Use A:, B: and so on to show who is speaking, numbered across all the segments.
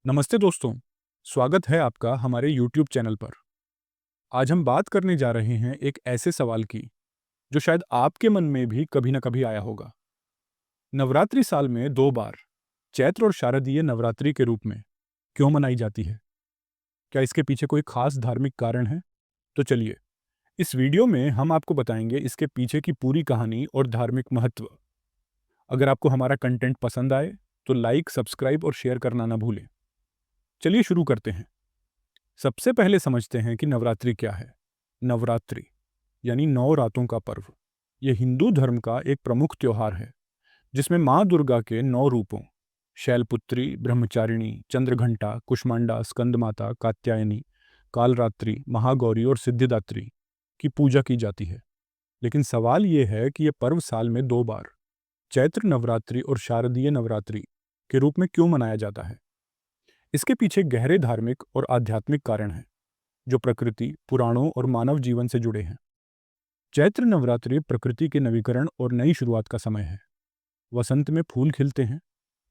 A: नमस्ते दोस्तों, स्वागत है आपका हमारे YouTube चैनल पर। आज हम बात करने जा रहे हैं एक ऐसे सवाल की जो शायद आपके मन में भी कभी न कभी आया होगा। नवरात्रि साल में 2 बार, चैत्र और शारदीय नवरात्रि के रूप में क्यों मनाई जाती है? क्या इसके पीछे कोई खास धार्मिक कारण है? तो चलिए, इस वीडियो में हम आपको बताएंगे इसके पीछे की पूरी कहानी और धार्मिक महत्व। अगर आपको हमारा कंटेंट पसंद आए, तो लाइक, सब्सक्राइब और शेयर करना ना भूलें। चलिए शुरू करते हैं। सबसे पहले समझते हैं कि नवरात्रि क्या है। नवरात्रि यानी 9 रातों का पर्व। यह हिंदू धर्म का एक प्रमुख त्योहार है जिसमें माँ दुर्गा के 9 रूपों शैलपुत्री, ब्रह्मचारिणी, चंद्रघंटा, कुष्मांडा, स्कंदमाता, कात्यायनी, कालरात्रि, महागौरी और सिद्धिदात्री की पूजा की जाती है। लेकिन सवाल ये है कि यह पर्व साल में 2 बार, चैत्र नवरात्रि और शारदीय नवरात्रि के रूप में क्यों मनाया जाता है? इसके पीछे गहरे धार्मिक और आध्यात्मिक कारण हैं जो प्रकृति, पुराणों और मानव जीवन से जुड़े हैं। चैत्र नवरात्रि प्रकृति के नवीकरण और नई शुरुआत का समय है। वसंत में फूल खिलते हैं,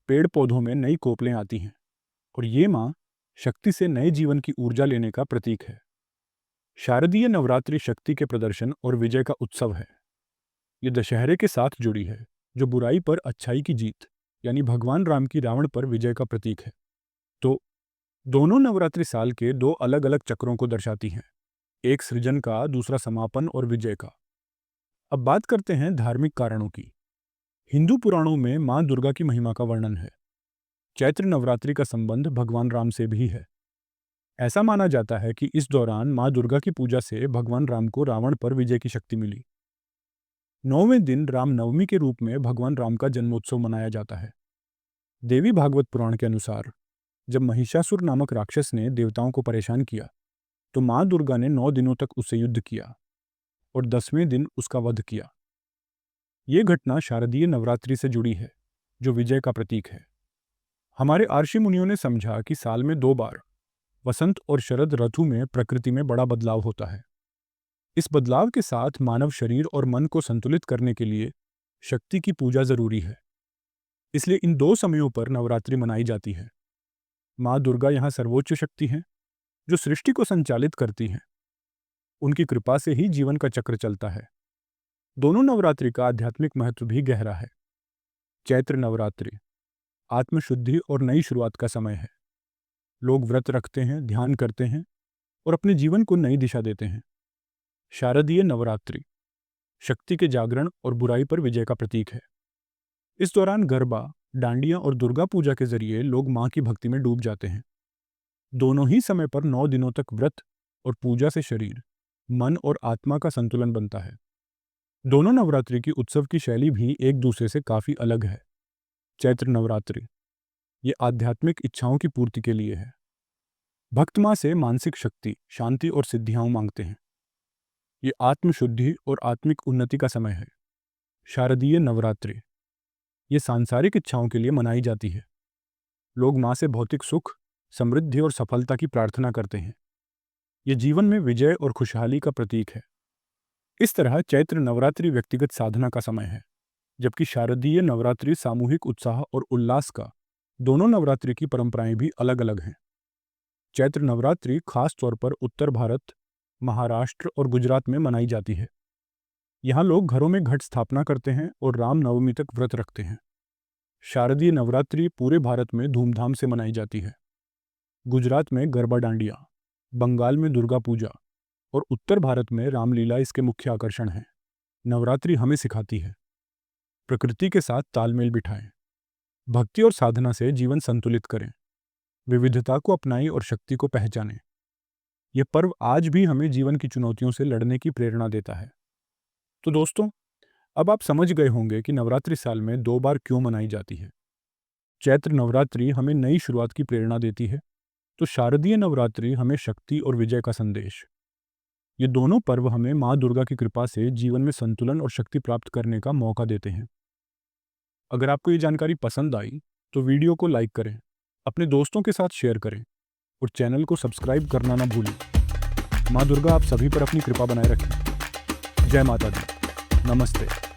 A: पेड़ पौधों में नई कोपलें आती हैं और ये माँ शक्ति से नए जीवन की ऊर्जा लेने का प्रतीक है। शारदीय नवरात्रि शक्ति के प्रदर्शन और विजय का उत्सव है। ये दशहरे के साथ जुड़ी है जो बुराई पर अच्छाई की जीत यानी भगवान राम की रावण पर विजय का प्रतीक है। तो दोनों नवरात्रि साल के 2 अलग अलग चक्रों को दर्शाती हैं, एक सृजन का, दूसरा समापन और विजय का। अब बात करते हैं धार्मिक कारणों की। हिंदू पुराणों में माँ दुर्गा की महिमा का वर्णन है। चैत्र नवरात्रि का संबंध भगवान राम से भी है। ऐसा माना जाता है कि इस दौरान माँ दुर्गा की पूजा से भगवान राम को रावण पर विजय की शक्ति मिली। 9वें दिन रामनवमी के रूप में भगवान राम का जन्मोत्सव मनाया जाता है। देवी भागवत पुराण के अनुसार जब महिषासुर नामक राक्षस ने देवताओं को परेशान किया तो माँ दुर्गा ने 9 दिनों तक उससे युद्ध किया और 10वें दिन उसका वध किया। ये घटना शारदीय नवरात्रि से जुड़ी है जो विजय का प्रतीक है। हमारे आर्षि मुनियों ने समझा कि साल में 2 बार, वसंत और शरद ऋतु में प्रकृति में बड़ा बदलाव होता है। इस बदलाव के साथ मानव शरीर और मन को संतुलित करने के लिए शक्ति की पूजा जरूरी है। इसलिए इन 2 समयों पर नवरात्रि मनाई जाती है। माँ दुर्गा यहाँ सर्वोच्च शक्ति हैं जो सृष्टि को संचालित करती हैं। उनकी कृपा से ही जीवन का चक्र चलता है। दोनों नवरात्रि का आध्यात्मिक महत्व भी गहरा है। चैत्र नवरात्रि आत्मशुद्धि और नई शुरुआत का समय है। लोग व्रत रखते हैं, ध्यान करते हैं और अपने जीवन को नई दिशा देते हैं। शारदीय नवरात्रि शक्ति के जागरण और बुराई पर विजय का प्रतीक है। इस दौरान गरबा, डांडिया और दुर्गा पूजा के जरिए लोग माँ की भक्ति में डूब जाते हैं। दोनों ही समय पर 9 दिनों तक व्रत और पूजा से शरीर, मन और आत्मा का संतुलन बनता है। दोनों नवरात्रि की उत्सव की शैली भी एक दूसरे से काफ़ी अलग है। चैत्र नवरात्रि ये आध्यात्मिक इच्छाओं की पूर्ति के लिए है। भक्त माँ से मानसिक शक्ति, शांति और सिद्धियाँ मांगते हैं। ये आत्मशुद्धि और आत्मिक उन्नति का समय है। शारदीय नवरात्रि ये सांसारिक इच्छाओं के लिए मनाई जाती है। लोग माँ से भौतिक सुख, समृद्धि और सफलता की प्रार्थना करते हैं। ये जीवन में विजय और खुशहाली का प्रतीक है। इस तरह चैत्र नवरात्रि व्यक्तिगत साधना का समय है, जबकि शारदीय नवरात्रि सामूहिक उत्साह और उल्लास का। दोनों नवरात्रि की परंपराएं भी अलग अलग हैं। चैत्र नवरात्रि खास तौर पर उत्तर भारत, महाराष्ट्र और गुजरात में मनाई जाती है। यहाँ लोग घरों में घट स्थापना करते हैं और रामनवमी तक व्रत रखते हैं। शारदीय नवरात्रि पूरे भारत में धूमधाम से मनाई जाती है। गुजरात में गरबा डांडिया, बंगाल में दुर्गा पूजा और उत्तर भारत में रामलीला इसके मुख्य आकर्षण हैं। नवरात्रि हमें सिखाती है प्रकृति के साथ तालमेल बिठाएं, भक्ति और साधना से जीवन संतुलित करें, विविधता को अपनाएं और शक्ति को पहचानें। यह पर्व आज भी हमें जीवन की चुनौतियों से लड़ने की प्रेरणा देता है। तो दोस्तों, अब आप समझ गए होंगे कि नवरात्रि साल में 2 बार क्यों मनाई जाती है। चैत्र नवरात्रि हमें नई शुरुआत की प्रेरणा देती है, तो शारदीय नवरात्रि हमें शक्ति और विजय का संदेश। ये दोनों पर्व हमें माँ दुर्गा की कृपा से जीवन में संतुलन और शक्ति प्राप्त करने का मौका देते हैं। अगर आपको ये जानकारी पसंद आई तो वीडियो को लाइक करें, अपने दोस्तों के साथ शेयर करें और चैनल को सब्सक्राइब करना ना भूलें। माँ दुर्गा आप सभी पर अपनी कृपा बनाए रखें। जय माता दी। नमस्ते।